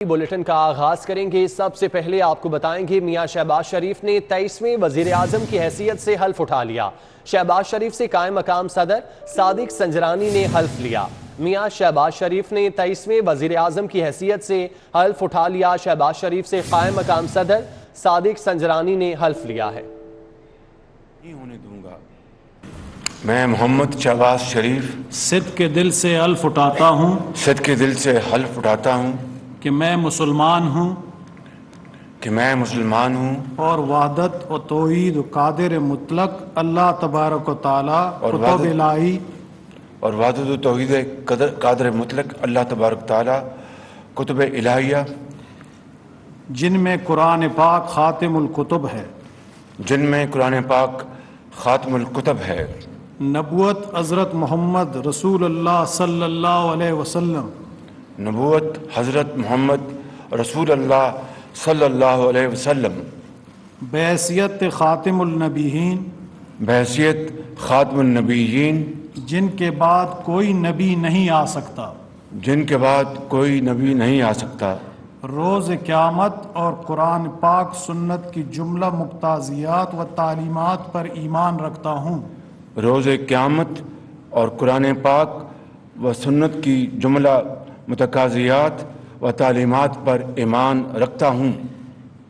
Bulletin کا آغاز کریں گے۔ سب سے پہلے آپ کو بتائیں گے میاں شہباز شریف نے 23ویں وزیر اعظم کی حیثیت سے حلف اٹھا لیا۔ شہباز شریف سے قائم مقام صدر صادق سنجرانی نے حلف لیا۔ میاں شہباز شریف نے 23ویں وزیر اعظم کی حیثیت سے حلف اٹھا لیا۔ شہباز شریف سے قائم مقام صدر صادق سنجرانی نے حلف لیا ہے۔ نہیں ہونے دوں گا۔ میں محمد شہباز شریف صدق کے دل سے حلف اٹھاتا ہوں صدق کے دل سے حلف اٹھاتا ہوں کہ میں مسلمان ہوں اور وحدت و توحید و قادر مطلق اللہ تبارک و تعالی کتب الہی اور وحدت و توحید قادر مطلق اللہ تبارک تعالی کتب الہیہ جن میں قرآن پاک خاتم الکتب ہے، جن میں قرآن پاک خاتم الکتب ہے، نبوت حضرت محمد رسول اللہ صلی اللہ علیہ وسلم، نبوت حضرت محمد رسول اللہ صلی اللہ علیہ وسلم بحیثیت خاتم النبیین، بحیثیت خاتم النبیین جن کے بعد کوئی نبی نہیں آ سکتا، جن کے بعد کوئی نبی نہیں آ سکتا، روز قیامت اور قرآن پاک سنت کی جملہ مقتضیات و تعلیمات پر ایمان رکھتا ہوں، روز قیامت اور قرآن پاک و سنت کی جملہ متقاضیات و تعلیمات پر ایمان رکھتا ہوں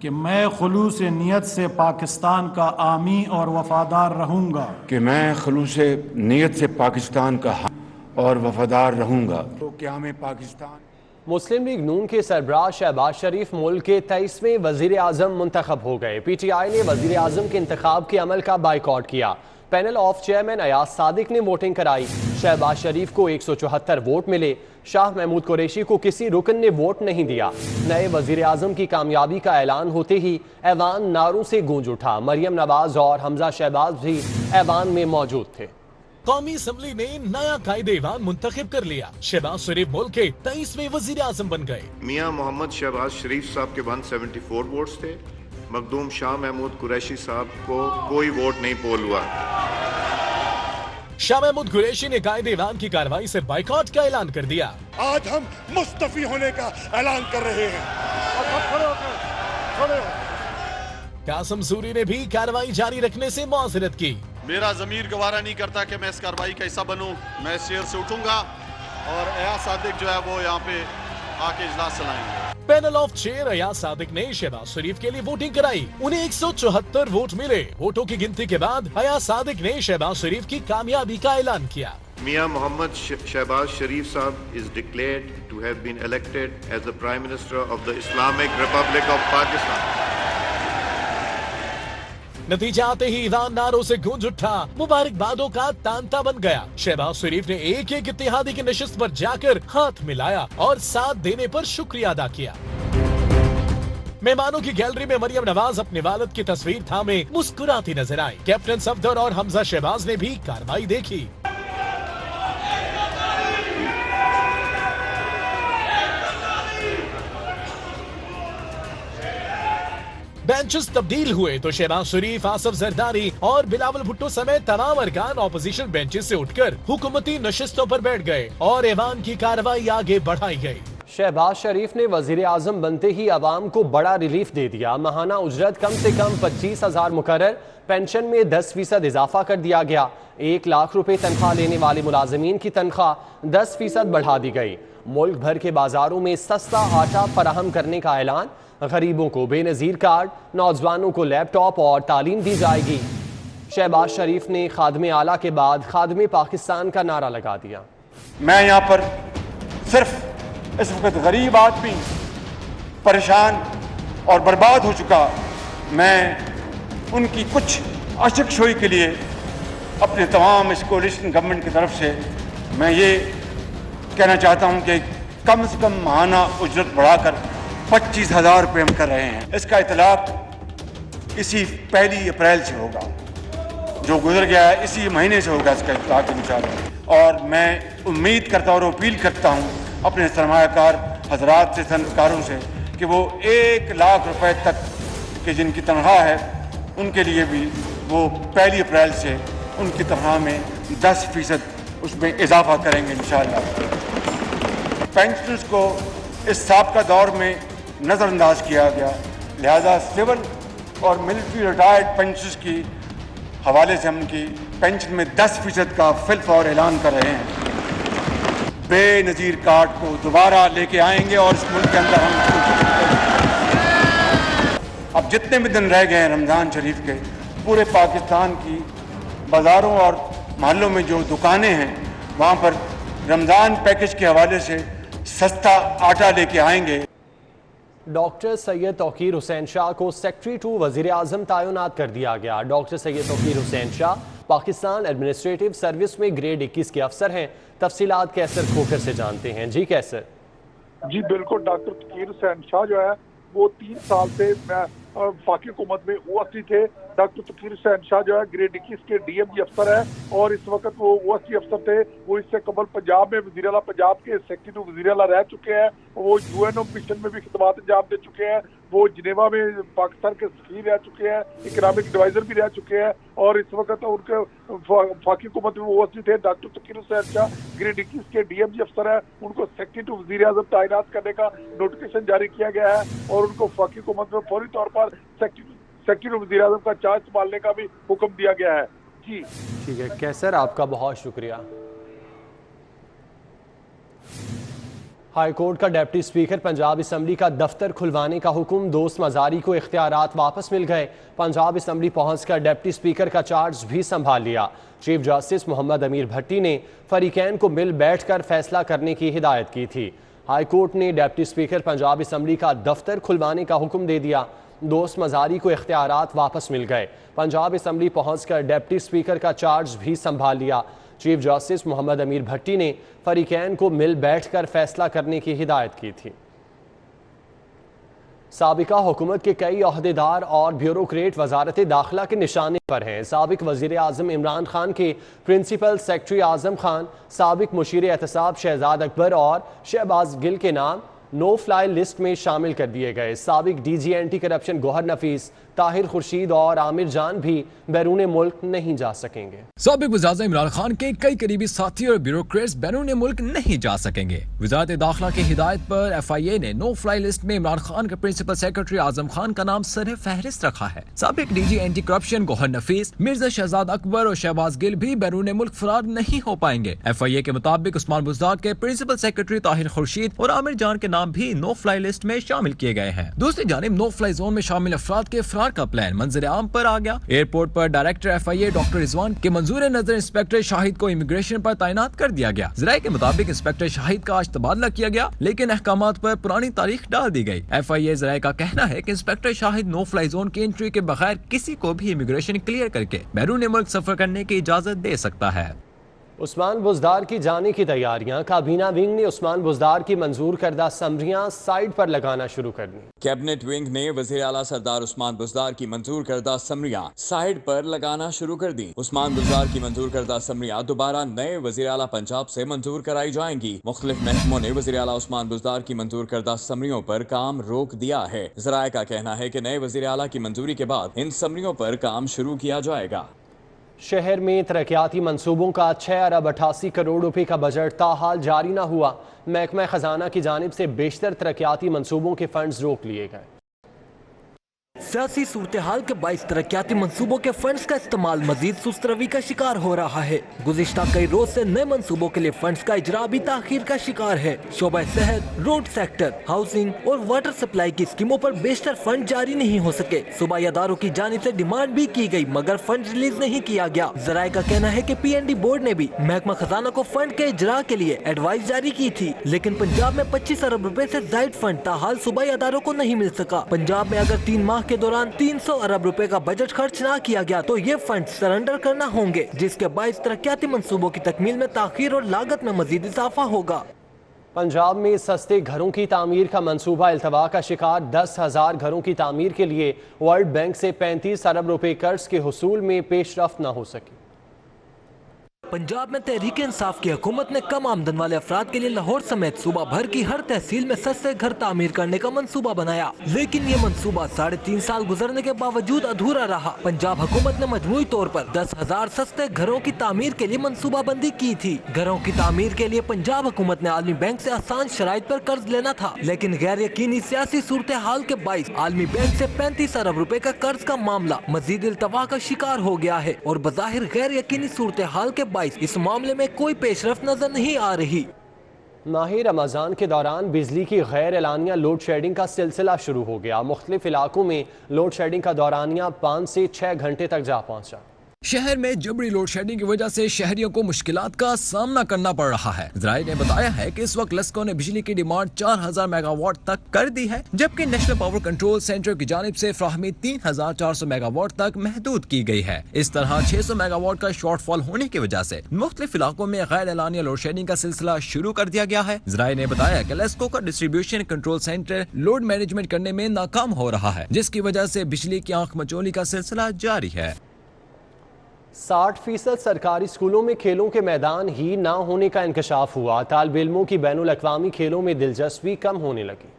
کہ میں خلوص نیت سے پاکستان کا حامی اور وفادار رہوں گا، کہ میں خلوص نیت سے پاکستان کا حامی اور وفادار رہوں گا۔ تو قیام پاکستان مسلم لیگ نون کے سربراہ شہباز شریف ملک کے 23ویں وزیر اعظم منتخب ہو گئے۔ پی ٹی آئی نے وزیر اعظم کے انتخاب کے عمل کا بائیکاٹ کیا۔ Panel of chairman Ayaz Sadiq نے ووٹنگ کرائی۔ شہباز شریف کو 174 ووٹ ملے۔ شاہ محمود قریشی کو کسی رکن نے ووٹ نہیں دیا۔ نئے وزیر اعظم کی کامیابی کا اعلان ہوتے ہی ایوان نعروں سے گونج اٹھا۔ مریم نواز اور حمزہ شہباز بھی ایوان میں موجود تھے۔ قومی اسمبلی نے نیا قائد ایوان منتخب کر لیا۔ شہباز شریف ملک کے 23ویں وزیر اعظم بن گئے۔ میاں محمد شہباز شریف صاحب کے 174 ووٹس تھے۔ مخدوم شاہ محمود قریشی صاحب کو کوئی ووٹ نہیں پول ہوا۔ شاہ محمود قریشی نے قائد ایوان کی کارروائی سے بائیکاٹ کا اعلان کر دیا۔ آج ہم مستعفی ہونے کا اعلان کر رہے ہیں۔ قاسم سوری نے بھی کارروائی جاری رکھنے سے معذرت کی۔ میرا ضمیر گوارا نہیں کرتا کہ میں اس کارروائی کا حصہ بنوں۔ میں اس چیئر سے اٹھوں گا اور ایاز صادق جو ہے وہ یہاں پہ آ کے اجلاس چلائیں گے۔ Panel of chair Ayaz Sadiq نے شہباز شریف کے لیے ووٹنگ کرائی۔ انہیں 174 ووٹ ملے۔ ووٹوں کی گنتی کے بعد ایاز صادق نے شہباز شریف کی کامیابی کا اعلان کیا۔ میاں محمد شہباز شریف صاحب is declared to have been elected as the Prime Minister of the Islamic Republic of Pakistan۔ نتیجہ آتے ہی ایوان نعروں سے گونج اٹھا۔ مبارکبادوں کا تانتا بن گیا۔ شہباز شریف نے ایک ایک اتحادی کی نشست پر جا کر ہاتھ ملایا اور ساتھ دینے پر شکریہ ادا کیا۔ مہمانوں کی گیلری میں مریم نواز اپنے والد کی تصویر تھامے مسکراتی نظر آئی۔ کیپٹن صفدر اور حمزہ شہباز نے بھی کارروائی دیکھی۔ بینچز تبدیل ہوئے تو شہباز شریف، آصف زرداری اور بلاول بھٹو سمیت تمام ارکان اپوزیشن بینچز سے اٹھ کر حکومتی نشستوں پر بیٹھ گئے اور ایوان کی کارروائی آگے بڑھائی گئی۔ شہباز شریف نے وزیر اعظم بنتے ہی عوام کو بڑا ریلیف دے دیا۔ ماہانہ اجرت کم سے کم 25,000 مقرر، پینشن میں 10% اضافہ کر دیا گیا۔ 1 لاکھ روپے تنخواہ لینے والے ملازمین کی تنخواہ 10% بڑھا دی گئی۔ ملک بھر کے بازاروں میں سستا آٹا فراہم کرنے کا اعلان۔ غریبوں کو بے نظیر کارڈ، نوجوانوں کو لیپ ٹاپ اور تعلیم دی جائے گی۔ شہباز شریف نے خادم اعلیٰ کے بعد خادم پاکستان کا نعرہ لگا دیا۔ میں یہاں پر صرف اس وقت غریب آدمی پریشان اور برباد ہو چکا، میں ان کی کچھ اشک شوئی کے لیے اپنے تمام اس کولیشن گورنمنٹ کی طرف سے میں یہ کہنا چاہتا ہوں کہ کم سے کم ماہانہ اجرت بڑھا کر 25,000 روپے ہم کر رہے ہیں۔ اس کا اطلاق اسی 1 اپریل سے ہوگا، جو گزر گیا ہے اسی مہینے سے ہوگا اس کا اطلاق انشاءاللہ۔ اور میں امید کرتا ہوں اور اپیل کرتا ہوں اپنے سرمایہ کار حضرات سے، صنعت کاروں سے، کہ وہ 1 لاکھ روپے تک کہ جن کی تنخواہ ہے ان کے لیے بھی وہ 1 اپریل سے ان کی تنخواہ میں 10% اس میں اضافہ کریں گے انشاءاللہ۔ پینشنرز کو इस साबका दौर में नज़रअंदाज किया गया। लिहाजा सिविल और मिलिट्री रिटायर्ड पेंशनर्स की हवाले से हम उनकी पेंशन में 10% का फिलफौर ऐलान कर रहे हैं। बेनज़ीर कार्ड को दोबारा लेके आएंगे और इस मुल्क के अंदर हम अब जितने भी दिन रह गए हैं रमज़ान शरीफ के, पूरे पाकिस्तान की बाज़ारों और महलों में जो दुकानें हैं वहाँ पर रमज़ान पैकेज के हवाले से सस्ता आटा लेके आएंगे। डॉक्टर सैयद तौकीर हुसैन शाह को सेक्रेटरी टू वज़ीर आज़म तैनात कर दिया गया। Doctor Syed Tauqeer Hussain Shah Pakistan administrative service में ग्रेड 21 के अफसर हैं। तफसीलात कैसर खोकर से जानते हैं। जी कैसर? जी बिल्कुल, डॉक्टर तौकीर हुसैन शाह जो है वो 3 साल से वफाकी हुकूमत में ओएसडी थे। डॉक्टर तौकीर हुसैन शाह जो है ग्रेड 21 के डीएमजी अफसर है और इस वक्त वो ओएसडी अफसर थे। वो इससे कबल पंजाब में वज़ीर आला पंजाब के सेक्रेटरी टू वज़ीर आला रह चुके हैं। वो यूएनओ मिशन में भी खिदमत अंजाम दे चुके हैं। वो जिनेवा में पाकिस्तान के सफीर रह चुके हैं, इकनॉमिक एडवाइजर भी रह चुके हैं और इस वक्त उनके वफाकी हुकूमत में वो ओएसडी थे। डॉक्टर तौकीर हुसैन शाह ग्रेड 21 के डीएमजी अफसर है। उनको सेक्रेटरी टू वज़ीर आज़म तैनात करने का नोटिफिकेशन जारी किया गया है और उनको वफाकी हुकूमत में फौरी तौर पर सेक्रेटरी टू वज़ीर आज़म का चार्ज संभालने का भी हुक्म दिया गया है। जी ठीक है कैसर, आपका बहुत शुक्रिया। हाई कोर्ट का डिप्टी स्पीकर पंजाब असम्बली का दफ्तर खुलवाने का हुक्म, दोस्त मजारी को इख्तियारात वापस मिल गए। पंजाब असम्बली पहुंचकर डिप्टी स्पीकर का चार्ज भी संभाल लिया। चीफ जस्टिस मोहम्मद अमीर भट्टी ने फरीकैन को मिल बैठकर फैसला करने की हिदायत की थी। हाई कोर्ट ने डिप्टी स्पीकर पंजाब असम्बली का दफ्तर खुलवाने का हुक्म दे दिया। दोस्त मजारी को इख्तियारात वापस मिल गए। पंजाब असम्बली पहुंचकर डिप्टी स्पीकर का चार्ज भी संभाल लिया। चीफ जस्टिस मोहम्मद अमीर भट्टी ने फरीकैन को मिल बैठकर फैसला करने की हिदायत की थी। साबिका हुकूमत के कई ओहदेदार और ब्यूरोक्रेट वजारत दाखिला के निशाने पर हैं। साबिक वज़ीर आज़म इमरान खान के प्रिंसिपल सेक्रेटरी आज़म खान, साबिक मुशीर एहतसाब शहजाद अकबर और शहबाज गिल के नाम नो फ्लाई लिस्ट में शामिल कर दिए गए। साबिक डीजी एंटी करप्शन गौहर नफीस, ताहिर खुर्शीद और आमिर जान भी बैरून मुल्क नहीं जा सकेंगे। साबिक वज़ीर इमरान खान के कई करीबी साथी और ब्यूरोक्रेट्स बैरून मुल्क नहीं जा सकेंगे। वज़ारत दाखिला की हिदायत पर FIA ने नो फ्लाई लिस्ट में इमरान खान के प्रिंसिपल सेक्रेटरी आज़म खान का नाम सर फहरिस्त रखा है। साबिक डीजी एंटी करप्शन गौहर नफीस, मिर्जा शहजाद अकबर और शहबाज गिल भी बैरून मुल्क फरार नहीं हो पाएंगे। FIA के मुताबिक उस्मान बुज़दार के प्रिंसिपल सेक्रेटरी ताहिर खुर्शीद और आमिर जान के नाम भी नो फ्लाई लिस्ट में शामिल किए गए हैं। दूसरी जानिब नो फ्लाई जोन में शामिल अफराद के फरार का प्लान मंजर आम पर आ गया। एयरपोर्ट पर डायरेक्टर FIA डॉक्टर रिजवान के मंजूर नजर इंस्पेक्टर शाहिद को इमिग्रेशन पर तैनात कर दिया गया। ज़राए के मुताबिक इंस्पेक्टर शाहिद का आज तबादला किया गया, लेकिन अहकामात पर पुरानी तारीख डाल दी गई। FIA ज़राए का कहना है कि inspector Shahid no fly zone की एंट्री के बगैर किसी को भी इमिग्रेशन क्लियर करके बैरून मुल्क सफर करने की इजाजत दे सकता है। उस्मान बुज़दार की जाने की तैयारियां, काबीना विंग ने उस्मान बुज़दार की मंजूर करदा समरियां साइड पर लगाना शुरू कर दी। कैबिनेट विंग ने वज़ीर आला सरदार उस्मान बुज़दार की मंजूर करदा समरियां साइड पर लगाना शुरू कर दी। उस्मान बुज़दार की मंजूर करदा समरियां दोबारा नए वज़ीर आला पंजाब से मंजूर कराई जाएंगी। मुख्तलिफ महकमों ने वज़ीर आला उस्मान बुज़दार की मंजूर करदा समरियों पर काम रोक दिया है। ज़राए का कहना है कि नए वज़ीर आला की मंजूरी के बाद इन समरियों पर काम शुरू किया जाएगा। शहर में तरक्याती मंसूबों का 6 अरब 88 करोड़ रुपए का बजट ताहाल जारी न हुआ। महकमा खजाना की जानिब से बेशतर तरक्याती मंसूबों के फंड्स रोक लिए गए। सियासी सूरत हाल के बाईस तरक्याती मंसूबों के फंड्स का इस्तेमाल मजीद सुस्त रवि का शिकार हो रहा है। गुज़िश्ता कई रोज से नए मंसूबों के लिए फंड्स का इजरा भी ताखीर का शिकार है। शोबा सेहत, रोड सेक्टर, हाउसिंग और वाटर सप्लाई की स्कीमों पर बेशतर फंड जारी नहीं हो सके। सूबाई अदारों की जानिब से डिमांड भी की गई मगर फंड रिलीज नहीं किया गया। ज़राए का कहना है कि PND बोर्ड ने भी महकमा खजाना को फंड के इजरा के लिए एडवाइस जारी की थी, लेकिन पंजाब में 25 अरब रुपए से जायद फंड ताहाल सूबाई अदारों को नहीं मिल सका। पंजाब में अगर 3 माह के दौरान 300 अरब रुपए का बजट खर्च ना किया गया तो ये फंड सरेंडर करना होंगे, जिसके बाइस तरक्याती मंसूबों की तकमील में ताखीर और लागत में मजीद इजाफा होगा। पंजाब में सस्ते घरों की तामीर का मंसूबा इल्तवा का शिकार। 10,000 घरों की तामीर के लिए वर्ल्ड बैंक से 35 अरब रुपए कर्ज के हुसूल में पेशरफ्त न हो सकी। पंजाब में तहरीक इंसाफ की हुकूमत ने कम आमदन वाले अफराद के लिए लाहौर समेत सूबा भर की हर तहसील में सस्ते घर तामीर करने का मंसूबा बनाया, लेकिन ये मंसूबा 3.5 साल गुजरने के बावजूद अधूरा रहा। पंजाब हुकूमत ने मजमूई तौर पर 10,000 सस्ते घरों की तामीर के लिए मंसूबा बंदी की थी। घरों की तामीर के लिए पंजाब हुकूमत ने आलमी बैंक से आसान शराइत पर कर्ज लेना था, लेकिन गैर यकीनी सियासी सूरत हाल के बाइस आलमी बैंक से 35 अरब रुपए का कर्ज का मामला मजीद इल्तवा का शिकार हो गया है और बज़ाहिर गैर यकीनी सूरत हाल के इस मामले में कोई पेशरफ्त नजर नहीं आ रही। माह रमज़ान के दौरान बिजली की गैर एलानिया लोड शेडिंग का सिलसिला शुरू हो गया। मुख्तलिफ इलाकों में लोड शेडिंग का दौरानिया 5 से 6 घंटे तक जा पहुंचा। शहर में जबरी लोड शेडिंग की वजह से शहरियों को मुश्किलात का सामना करना पड़ रहा है। ज़राए ने बताया है कि इस वक्त लस्को ने बिजली की डिमांड 4000 मेगावाट तक कर दी है, जबकि नेशनल पावर कंट्रोल सेंटर की जानिब से फ्राहमी 3400 मेगावाट तक महदूद की गई है। इस तरह 600 मेगावाट का शॉर्टफॉल होने की वजह से मुख्तलिफ इलाकों में गैर एलानिया लोड शेडिंग का सिलसिला शुरू कर दिया गया है। ज़राए ने बताया कि लेस्को का distribution control centre load management करने में नाकाम हो रहा है, जिसकी वजह से बिजली की आंख मचोली का सिलसिला जारी है। 60% सरकारी स्कूलों में खेलों के मैदान ही ना होने का इंकशाफ हुआ। तालिब इल्मों की बैनुल अक़वामी खेलों में दिलचस्पी कम होने लगी।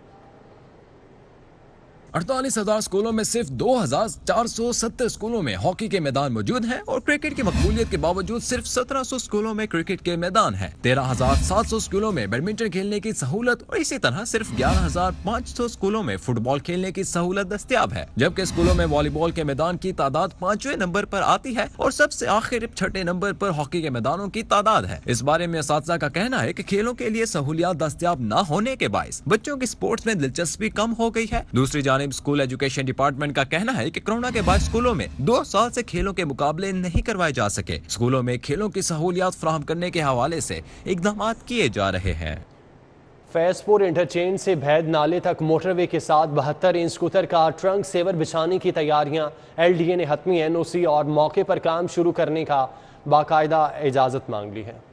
48,000 स्कूलों में सिर्फ 2,470 स्कूलों में हॉकी के मैदान मौजूद हैं और क्रिकेट की मकबूलियत के बावजूद सिर्फ 1700 स्कूलों में क्रिकेट के मैदान हैं। 13,700 स्कूलों में बैडमिंटन खेलने की सहूलत और इसी तरह सिर्फ 11,500 स्कूलों में फुटबॉल खेलने की सहूलत दस्तयाब है, जबकि स्कूलों में वॉलीबॉल के मैदान की तादाद 5वें नंबर पर आती है और सबसे आखिर 6ठे नंबर पर हॉकी के मैदानों की तादाद है। इस बारे में असातिज़ा का कहना है कि खेलों के लिए सहूलियात दस्तयाब न होने के बायस बच्चों की स्पोर्ट्स में दिलचस्पी कम हो गई है। दूसरी स्कूल एजुकेशन डिपार्टमेंट का कहना है कि कोरोना के बाद स्कूलों में 2 साल से खेलों के मुकाबले नहीं करवाए जा सके। स्कूलों में खेलों की सहूलियात फराहम करने के हवाले से इक़दाम किए जा रहे हैं। फैजपुर इंटरचेंज से भैद नाले तक मोटरवे के साथ 72 इंच स्कूटर का ट्रंक सेवर बिछाने की तैयारियां। LDA ने हतमी NOC और मौके पर काम शुरू करने का बाकायदा इजाजत मांग ली है।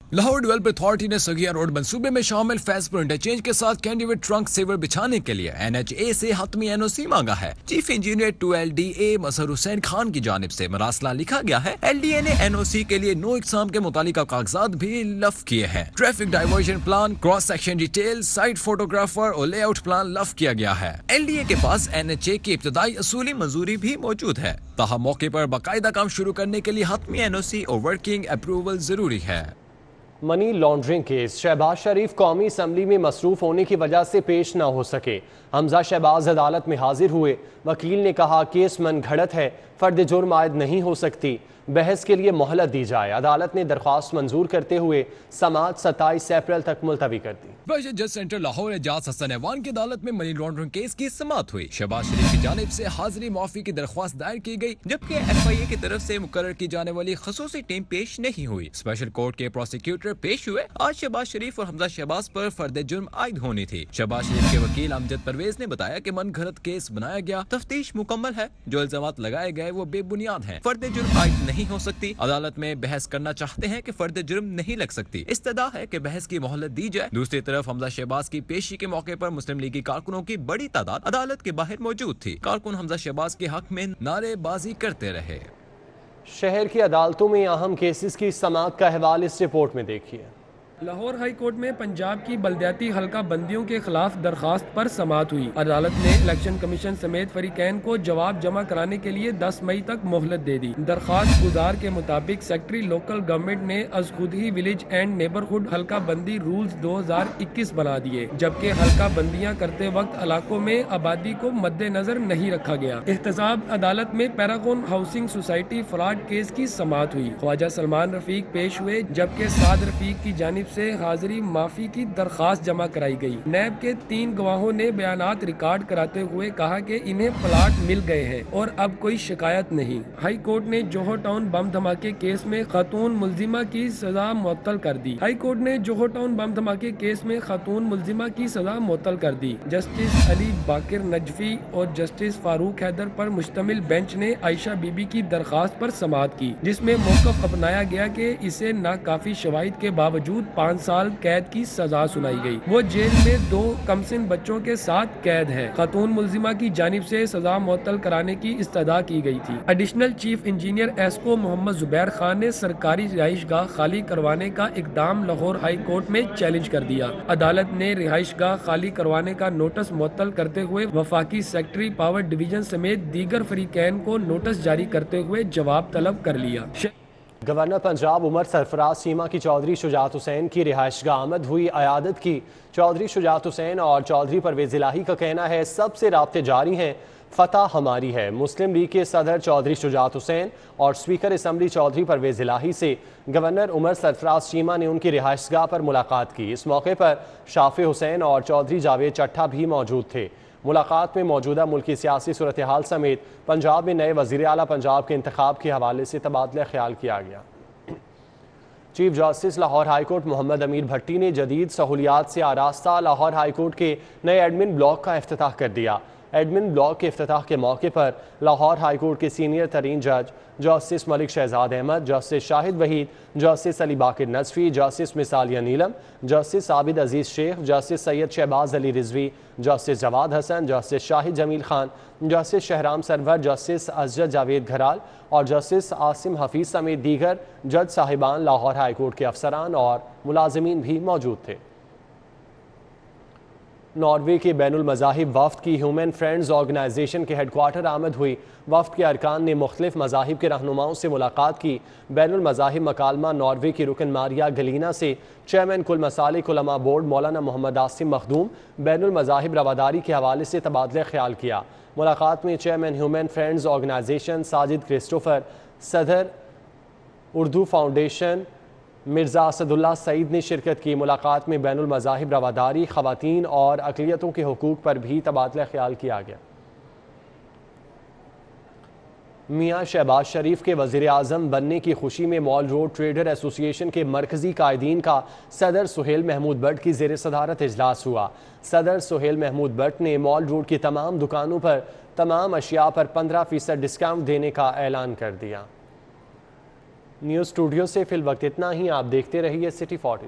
लाहौर डेवलपमेंट अथॉरिटी ने सगिया रोड मंसूबे में शामिल फैजपुर इंटरचेंज के साथ कैंडिडेट ट्रंक सेवर बिछाने के लिए NHA से हतमी NOC मांगा है। चीफ इंजीनियर 2LDA मजहर हुसैन खान की जानिब से मरासला लिखा गया है। LDA ने NOC के लिए 9 इक़साम के मुतालिका कागजात भी लफ किए हैं। Traffic diversion plan, cross section detail, site photographer और लेआउट प्लान लफ किया गया है। LDA के पास NHA की इब्तदाई असूली मंजूरी भी मौजूद है, ताहम मौके पर बाकायदा काम शुरू करने के लिए हतमी NOC और वर्किंग अप्रूवल जरूरी है। Money laundering case. Shahbaz Sharif कौमी असम्बली में मसरूफ होने की वजह से पेश न हो सके। हमजा शहबाज अदालत में हाजिर हुए। वकील ने कहा केस मन घड़त है, फर्द जुर्म आयद नहीं हो सकती, बहस के लिए मोहलत दी जाए। अदालत ने दरख्वास्त मंजूर करते हुए समाअत 27 अप्रैल तक मुलतवी कर दी। स्पेशल जज सेंटर लाहौर एजाज हसन ऐवान की अदालत में मनी लॉन्ड्रिंग केस की समाअत हुई। शहबाज शरीफ की जानिब से हाजिरी मुआफी की दरख्वास्त दायर की गई, जबकि FIA की तरफ से मुकर्रर की जाने वाली खसूसी टीम पेश नहीं हुई। स्पेशल कोर्ट के प्रोसिक्यूटर पेश हुए। आज शहबाज शरीफ और हमजा शहबाज पर फर्द जुर्म आयद होनी थी। शहबाज शरीफ के वकील अमजद परवेज ने बताया कि मन घड़त केस बनाया गया, तफ्तीश मुकम्मल है, जो इल्जामात लगाए गए वो बेबुनियाद हैं, फर्द जुर्म आयद नहीं हो सकती। अदालत में बहस करना चाहते हैं कि फर्द जुर्म नहीं लग सकती। इस्तदा है कि बहस की मोहलत दी जाए। दूसरी तरफ हमजा शहबाज की पेशी के मौके पर मुस्लिम लीगी कारकुनों की बड़ी तादाद अदालत के बाहर मौजूद थी। कारकुन हमजा शहबाज के हक में नारेबाजी करते रहे। शहर की अदालतों में अहम केसेस की समाअत का अहवाल इस रिपोर्ट में देखिए। लाहौर हाई कोर्ट में पंजाब की बल्दियाती हल्का बंदियों के खिलाफ दरखास्त पर समाअत हुई। अदालत ने इलेक्शन कमीशन समेत फरीकैन को जवाब जमा कराने के लिए 10 मई तक मोहलत दे दी। दरखास्त गुजार के मुताबिक सेक्रेटरी लोकल गवर्नमेंट ने अज खुद ही विलेज एंड नेबरहुड हल्का बंदी रूल्स 2021 बना दिए, जबकि हल्का बंदियां करते वक्त इलाकों में आबादी को मद्देनजर नहीं रखा गया। एहतसाब अदालत में Paragon housing society fraud case की समाअत हुई। ख्वाजा सलमान रफीक पेश हुए, जबकि साद रफीक की जानिब से हाजिरी माफी की दरखास्त जमा कराई गई। नैब के 3 गवाहों ने बयानात रिकॉर्ड कराते हुए कहा कि इन्हें प्लाट मिल गए हैं और अब कोई शिकायत नहीं। हाई कोर्ट ने जोहर टाउन बम धमाके केस में खातून मुलजिमा की सजा मुअत्तल कर दी। हाई कोर्ट ने जोहर टाउन बम धमाके केस में खातून मुलजिमा की सजा मुअत्तल कर दी। जस्टिस अली बाकिर नजफी और जस्टिस फारूक हैदर पर मुश्तमिल बेंच ने आयशा बीबी की दरखास्त पर समाअत की, जिसमें मौक़िफ़ अपनाया गया कि इसे नाकाफी शवाहिद के बावजूद 5 سال قید کی سزا سنائی گئی۔ وہ جیل میں 2 کمسن بچوں کے ساتھ قید ہے۔ خاتون ملزمہ کی جانب سے سزا معطل کرانے کی استدعا کی گئی تھی۔ ایڈیشنل چیف انجینئر ایسکو محمد زبیر خان نے سرکاری رہائش گاہ خالی کروانے کا اقدام لاہور ہائی کورٹ میں چیلنج کر دیا۔ عدالت نے رہائش گاہ خالی کروانے کا نوٹس معطل کرتے ہوئے وفاقی سیکرٹری پاور ڈویژن سمیت دیگر فریقین کو نوٹس جاری کرتے ہوئے جواب طلب کر لیا۔ گورنر پنجاب عمر سرفراز چیمہ کی چودھری شجاعت حسین کی رہائش گاہ آمد ہوئی۔ عیادت کی چودھری شجاعت حسین اور چودھری پرویز الہی کا کہنا ہے سب سے رابطے جاری ہیں، فتح ہماری ہے۔ مسلم لیگ کے صدر چودھری شجاعت حسین اور اسپیکر اسمبلی چودھری پرویز الہی سے گورنر عمر سرفراز چیمہ نے ان کی رہائش گاہ پر ملاقات کی۔ اس موقع پر شافع حسین اور چودھری جاوید چٹھا بھی موجود تھے۔ ملاقات میں موجودہ ملکی سیاسی صورتحال سمیت پنجاب میں نئے وزیر اعلیٰ پنجاب کے انتخاب کے حوالے سے تبادلہ خیال کیا گیا۔ Chief justice Lahore high court Muhammad Ameer Bhatti نے جدید سہولیات سے آراستہ لاہور ہائی کورٹ کے نئے ایڈمن بلاک کا افتتاح کر دیا۔ ایڈمن بلاک کے افتتاح کے موقع پر لاہور ہائی کورٹ کے سینئر ترین جج جسٹس ملک شہزاد احمد، جسٹس شاہد وحید، جسٹس علی باقر نصفی، جسٹس مثالیہ نیلم، جسٹس عابد عزیز شیخ، جسٹس سید شہباز علی رضوی، جسٹس جواد حسن، جسٹس شاہد جمیل خان، جسٹس شہرام سرور، جسٹس اسجد جاوید گھرال اور جسٹس عاصم حفیظ سمیت دیگر جج صاحبان لاہور ہائی کورٹ کے افسران اور ملازمین بھی موجود تھے۔ ناروے کے بین المذاہب وفد کی ہیومن فرینڈز آرگنائزیشن کے ہیڈ کوارٹر آمد ہوئی۔ وفد کے ارکان نے مختلف مذاہب کے رہنماؤں سے ملاقات کی۔ بین المذاہب مکالمہ ناروے کی رکن ماریا گلینا سے چیئرمین کل مسالک علماء بورڈ مولانا محمد عاصم مخدوم بین المذاہب رواداری کے حوالے سے تبادلہ خیال کیا۔ ملاقات میں chairman human friends organization Sajid Christopher, صدر اردو فاؤنڈیشن مرزا اسد اللہ سعید نے شرکت کی۔ ملاقات میں بین المذاہب رواداری، خواتین اور اقلیتوں کے حقوق پر بھی تبادلہ خیال کیا گیا۔ میاں شہباز شریف کے وزیر اعظم بننے کی خوشی میں مال روڈ ٹریڈر ایسوسی ایشن کے مرکزی قائدین کا صدر سہیل محمود بٹ کی زیر صدارت اجلاس ہوا۔ صدر سہیل محمود بٹ نے مال روڈ کی تمام دکانوں پر تمام اشیاء پر 15% ڈسکاؤنٹ دینے کا اعلان کر دیا۔ نیوز اسٹوڈیو سے فی الوقت اتنا ہی، آپ دیکھتے رہیے سٹی 42۔